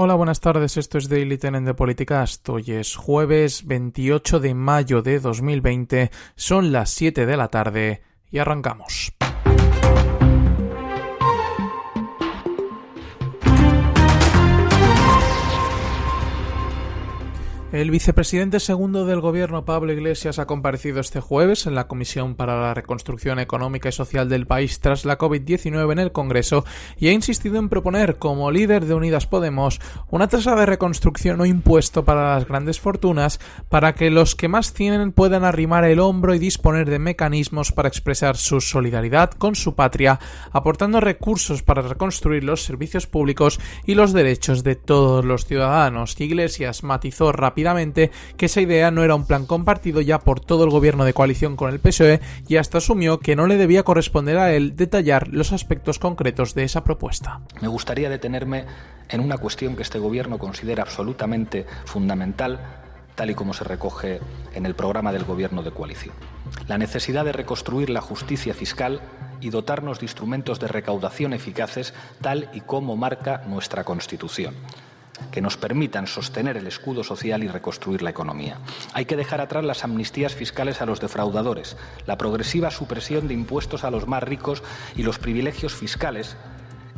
Hola, buenas tardes, esto es Daily Tenent de Politicast. Hoy es jueves 28 de mayo de 2020, son las 7 de la tarde y arrancamos. El vicepresidente segundo del Gobierno, Pablo Iglesias, ha comparecido este jueves en la Comisión para la Reconstrucción Económica y Social del país tras la COVID-19 en el Congreso y ha insistido en proponer, como líder de Unidas Podemos, una tasa de reconstrucción o impuesto para las grandes fortunas para que los que más tienen puedan arrimar el hombro y disponer de mecanismos para expresar su solidaridad con su patria, aportando recursos para reconstruir los servicios públicos y los derechos de todos los ciudadanos. Iglesias matizó rápidamente que esa idea no era un plan compartido ya por todo el gobierno de coalición con el PSOE y hasta asumió que no le debía corresponder a él detallar los aspectos concretos de esa propuesta. Me gustaría detenerme en una cuestión que este gobierno considera absolutamente fundamental, tal y como se recoge en el programa del gobierno de coalición. La necesidad de reconstruir la justicia fiscal y dotarnos de instrumentos de recaudación eficaces, tal y como marca nuestra Constitución, que nos permitan sostener el escudo social y reconstruir la economía. Hay que dejar atrás las amnistías fiscales a los defraudadores, la progresiva supresión de impuestos a los más ricos y los privilegios fiscales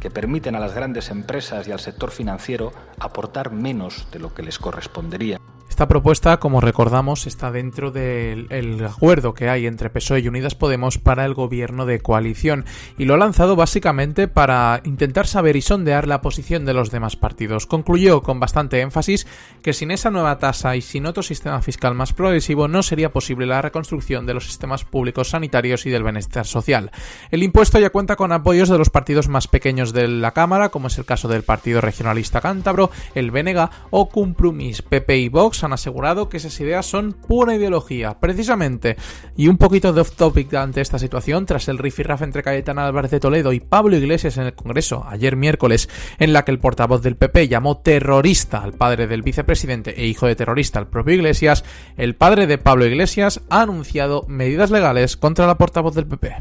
que permiten a las grandes empresas y al sector financiero aportar menos de lo que les correspondería. Esta propuesta, como recordamos, está dentro del acuerdo que hay entre PSOE y Unidas Podemos para el gobierno de coalición y lo ha lanzado básicamente para intentar saber y sondear la posición de los demás partidos. Concluyó con bastante énfasis que sin esa nueva tasa y sin otro sistema fiscal más progresivo no sería posible la reconstrucción de los sistemas públicos sanitarios y del bienestar social. El impuesto ya cuenta con apoyos de los partidos más pequeños de la Cámara, como es el caso del Partido Regionalista Cántabro, el BNG o Compromís. PP y Vox han asegurado que esas ideas son pura ideología, precisamente, y un poquito de off-topic ante esta situación, tras el rifirrafe entre Cayetana Álvarez de Toledo y Pablo Iglesias en el Congreso ayer miércoles, en la que el portavoz del PP llamó terrorista al padre del vicepresidente e hijo de terrorista al propio Iglesias, el padre de Pablo Iglesias ha anunciado medidas legales contra la portavoz del PP.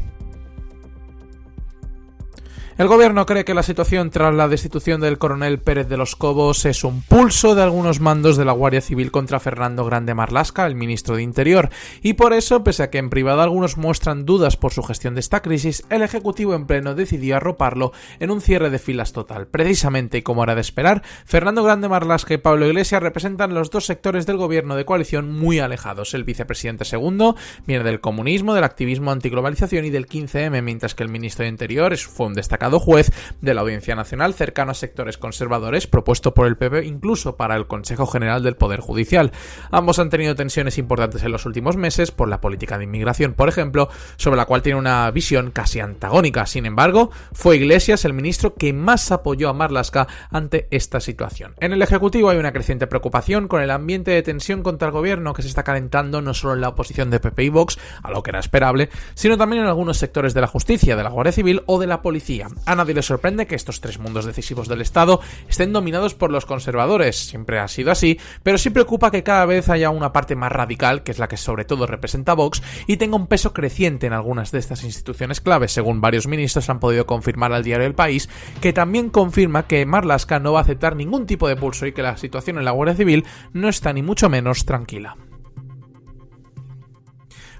El gobierno cree que la situación tras la destitución del coronel Pérez de los Cobos es un pulso de algunos mandos de la Guardia Civil contra Fernando Grande Marlaska, el ministro de Interior, y por eso, pese a que en privado algunos muestran dudas por su gestión de esta crisis, el Ejecutivo en pleno decidió arroparlo en un cierre de filas total. Precisamente, y como era de esperar, Fernando Grande Marlaska y Pablo Iglesias representan los dos sectores del gobierno de coalición muy alejados. El vicepresidente segundo viene del comunismo, del activismo antiglobalización y del 15M, mientras que el ministro de Interior fue un destacado juez de la Audiencia Nacional cercano a sectores conservadores, propuesto por el PP incluso para el Consejo General del Poder Judicial. Ambos han tenido tensiones importantes en los últimos meses por la política de inmigración, por ejemplo, sobre la cual tiene una visión casi antagónica. Sin embargo, fue Iglesias el ministro que más apoyó a Marlaska ante esta situación. En el Ejecutivo hay una creciente preocupación con el ambiente de tensión contra el gobierno que se está calentando no solo en la oposición de PP y Vox, a lo que era esperable, sino también en algunos sectores de la justicia, de la Guardia Civil o de la policía. A nadie le sorprende que estos tres mundos decisivos del Estado estén dominados por los conservadores. Siempre ha sido así, pero sí preocupa que cada vez haya una parte más radical, que es la que sobre todo representa Vox, y tenga un peso creciente en algunas de estas instituciones claves, según varios ministros han podido confirmar al diario El País, que también confirma que Marlaska no va a aceptar ningún tipo de pulso y que la situación en la Guardia Civil no está ni mucho menos tranquila.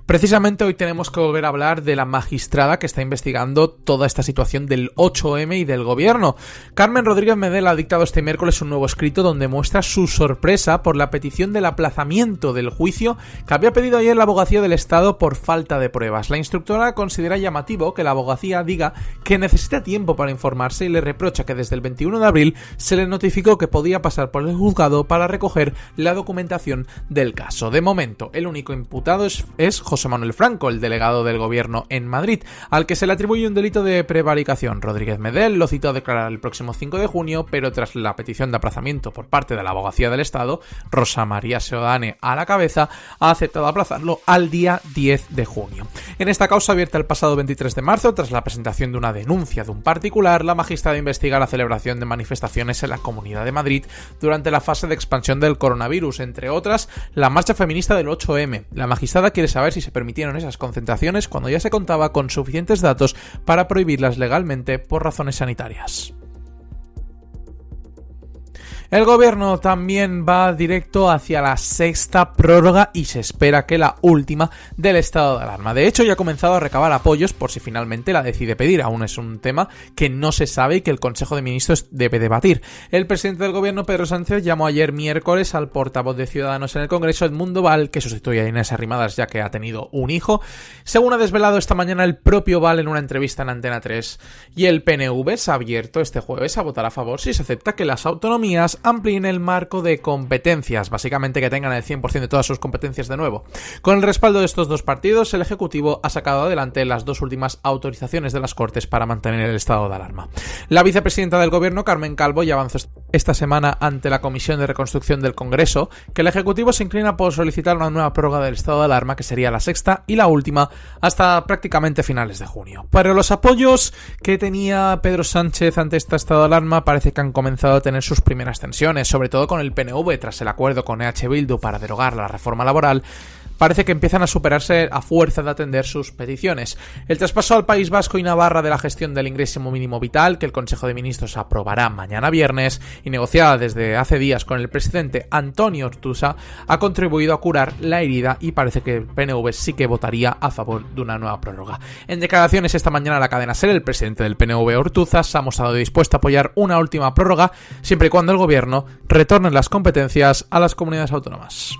Precisamente hoy tenemos que volver a hablar de la magistrada que está investigando toda esta situación del 8M y del gobierno. Carmen Rodríguez Medel ha dictado este miércoles un nuevo escrito donde muestra su sorpresa por la petición del aplazamiento del juicio que había pedido ayer la Abogacía del Estado por falta de pruebas. La instructora considera llamativo que la Abogacía diga que necesita tiempo para informarse y le reprocha que desde el 21 de abril se le notificó que podía pasar por el juzgado para recoger la documentación del caso. De momento, el único imputado es José Manuel Franco, el delegado del gobierno en Madrid, al que se le atribuye un delito de prevaricación. Rodríguez Medel lo citó a declarar el próximo 5 de junio, pero tras la petición de aplazamiento por parte de la Abogacía del Estado, Rosa María Seoane a la cabeza, ha aceptado aplazarlo al día 10 de junio. En esta causa abierta el pasado 23 de marzo, tras la presentación de una denuncia de un particular, la magistrada investiga la celebración de manifestaciones en la Comunidad de Madrid durante la fase de expansión del coronavirus, entre otras, la marcha feminista del 8M. La magistrada quiere saber si se permitieron esas concentraciones cuando ya se contaba con suficientes datos para prohibirlas legalmente por razones sanitarias. El gobierno también va directo hacia la sexta prórroga y se espera que la última del estado de alarma. De hecho, ya ha comenzado a recabar apoyos por si finalmente la decide pedir. Aún es un tema que no se sabe y que el Consejo de Ministros debe debatir. El presidente del gobierno, Pedro Sánchez, llamó ayer miércoles al portavoz de Ciudadanos en el Congreso, Edmundo Val, que sustituye a Inés Arrimadas ya que ha tenido un hijo, según ha desvelado esta mañana el propio Val en una entrevista en Antena 3. Y el PNV se ha abierto este jueves a votar a favor si se acepta que las autonomías amplíen el marco de competencias, básicamente que tengan el 100% de todas sus competencias de nuevo. Con el respaldo de estos dos partidos, el Ejecutivo ha sacado adelante las dos últimas autorizaciones de las Cortes para mantener el estado de alarma. La vicepresidenta del Gobierno, Carmen Calvo, ya avanzó esta semana ante la Comisión de Reconstrucción del Congreso que el Ejecutivo se inclina por solicitar una nueva prórroga del estado de alarma, que sería la sexta y la última hasta prácticamente finales de junio. Pero los apoyos que tenía Pedro Sánchez ante este estado de alarma parece que han comenzado a tener sus primeras tensiones, sobre todo con el PNV tras el acuerdo con EH Bildu para derogar la reforma laboral. Parece que empiezan a superarse a fuerza de atender sus peticiones. El traspaso al País Vasco y Navarra de la gestión del ingreso mínimo vital, que el Consejo de Ministros aprobará mañana viernes, y negociada desde hace días con el presidente Antonio Ortuza, ha contribuido a curar la herida y parece que el PNV sí que votaría a favor de una nueva prórroga. En declaraciones esta mañana a la cadena SER, el presidente del PNV, Ortuza, se ha mostrado dispuesto a apoyar una última prórroga siempre y cuando el gobierno retorne las competencias a las comunidades autónomas.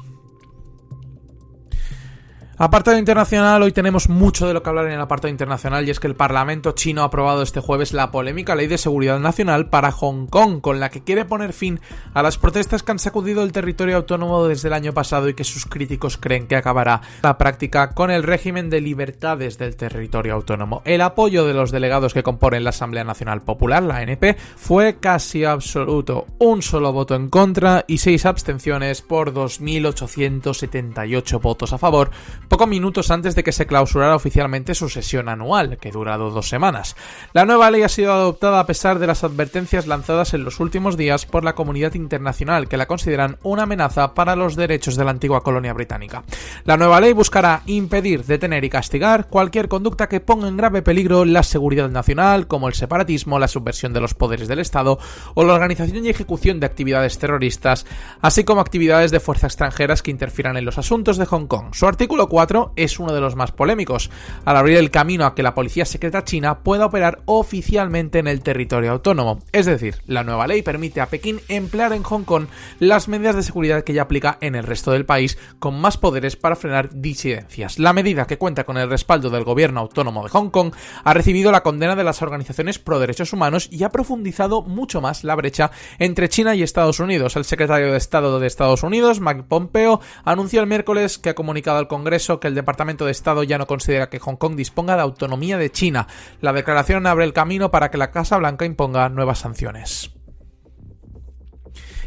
Apartado internacional, hoy tenemos mucho de lo que hablar en el apartado internacional, y es que el Parlamento chino ha aprobado este jueves la polémica Ley de Seguridad Nacional para Hong Kong, con la que quiere poner fin a las protestas que han sacudido el territorio autónomo desde el año pasado y que sus críticos creen que acabará la práctica con el régimen de libertades del territorio autónomo. El apoyo de los delegados que componen la Asamblea Nacional Popular, la ANP, fue casi absoluto, un solo voto en contra y 6 abstenciones por 2.878 votos a favor, pocos minutos antes de que se clausurara oficialmente su sesión anual, que ha durado 2 semanas. La nueva ley ha sido adoptada a pesar de las advertencias lanzadas en los últimos días por la comunidad internacional, que la consideran una amenaza para los derechos de la antigua colonia británica. La nueva ley buscará impedir, detener y castigar cualquier conducta que ponga en grave peligro la seguridad nacional, como el separatismo, la subversión de los poderes del Estado o la organización y ejecución de actividades terroristas, así como actividades de fuerzas extranjeras que interfieran en los asuntos de Hong Kong. Su artículo 4 es uno de los más polémicos, al abrir el camino a que la policía secreta china pueda operar oficialmente en el territorio autónomo. Es decir, la nueva ley permite a Pekín emplear en Hong Kong las medidas de seguridad que ya aplica en el resto del país, con más poderes para frenar disidencias. La medida, que cuenta con el respaldo del gobierno autónomo de Hong Kong, ha recibido la condena de las organizaciones pro derechos humanos y ha profundizado mucho más la brecha entre China y Estados Unidos. El secretario de Estado de Estados Unidos, Mike Pompeo, anunció el miércoles que ha comunicado al Congreso que el Departamento de Estado ya no considera que Hong Kong disponga de autonomía de China. La declaración abre el camino para que la Casa Blanca imponga nuevas sanciones.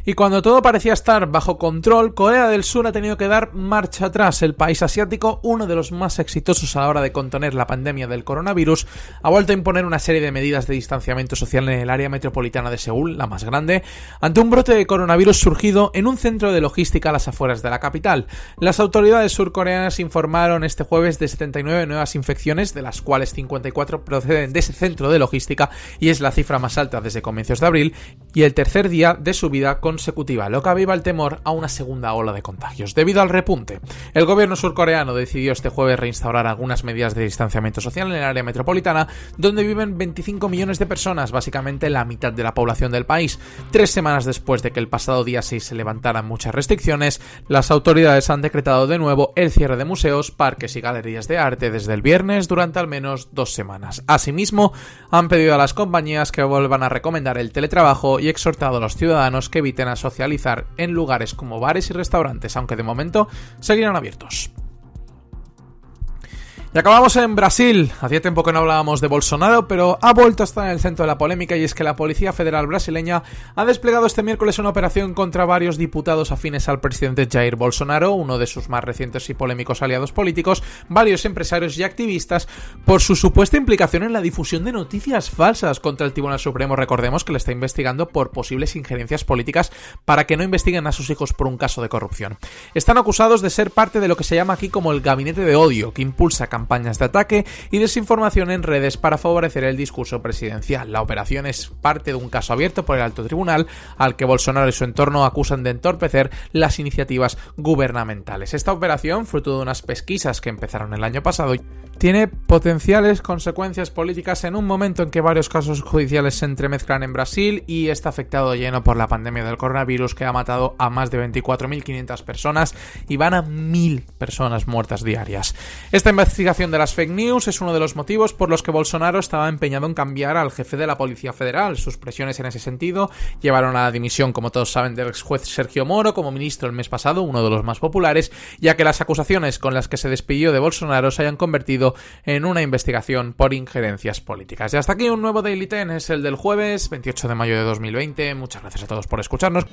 Y cuando todo parecía estar bajo control, Corea del Sur ha tenido que dar marcha atrás. El país asiático, uno de los más exitosos a la hora de contener la pandemia del coronavirus, ha vuelto a imponer una serie de medidas de distanciamiento social en el área metropolitana de Seúl, la más grande, ante un brote de coronavirus surgido en un centro de logística a las afueras de la capital. Las autoridades surcoreanas informaron este jueves de 79 nuevas infecciones, de las cuales 54 proceden de ese centro de logística, y es la cifra más alta desde comienzos de abril y el tercer día de subida consecutiva, lo que aviva el temor a una segunda ola de contagios. Debido al repunte, el gobierno surcoreano decidió este jueves reinstaurar algunas medidas de distanciamiento social en el área metropolitana, donde viven 25 millones de personas, básicamente la mitad de la población del país. 3 semanas después de que el pasado día 6 se levantaran muchas restricciones, las autoridades han decretado de nuevo el cierre de museos, parques y galerías de arte desde el viernes durante al menos 2 semanas. Asimismo, han pedido a las compañías que vuelvan a recomendar el teletrabajo y exhortado a los ciudadanos que eviten a socializar en lugares como bares y restaurantes, aunque de momento seguirán abiertos. Y acabamos en Brasil. Hacía tiempo que no hablábamos de Bolsonaro, pero ha vuelto a estar en el centro de la polémica, y es que la Policía Federal brasileña ha desplegado este miércoles una operación contra varios diputados afines al presidente Jair Bolsonaro, uno de sus más recientes y polémicos aliados políticos, varios empresarios y activistas, por su supuesta implicación en la difusión de noticias falsas contra el Tribunal Supremo. Recordemos que le está investigando por posibles injerencias políticas para que no investiguen a sus hijos por un caso de corrupción. Están acusados de ser parte de lo que se llama aquí como el gabinete de odio, que impulsa campañas campañas de ataque y desinformación en redes para favorecer el discurso presidencial. La operación es parte de un caso abierto por el alto tribunal al que Bolsonaro y su entorno acusan de entorpecer las iniciativas gubernamentales. Esta operación, fruto de unas pesquisas que empezaron el año pasado, tiene potenciales consecuencias políticas en un momento en que varios casos judiciales se entremezclan en Brasil y está afectado lleno por la pandemia del coronavirus, que ha matado a más de 24.500 personas y van a 1.000 personas muertas diarias. Esta investigación de las fake news es uno de los motivos por los que Bolsonaro estaba empeñado en cambiar al jefe de la Policía Federal. Sus presiones en ese sentido llevaron a la dimisión, como todos saben, del ex juez Sergio Moro como ministro el mes pasado, uno de los más populares, ya que las acusaciones con las que se despidió de Bolsonaro se hayan convertido en una investigación por injerencias políticas. Y hasta aquí un nuevo Daily Ten, es el del jueves 28 de mayo de 2020. Muchas gracias a todos por escucharnos.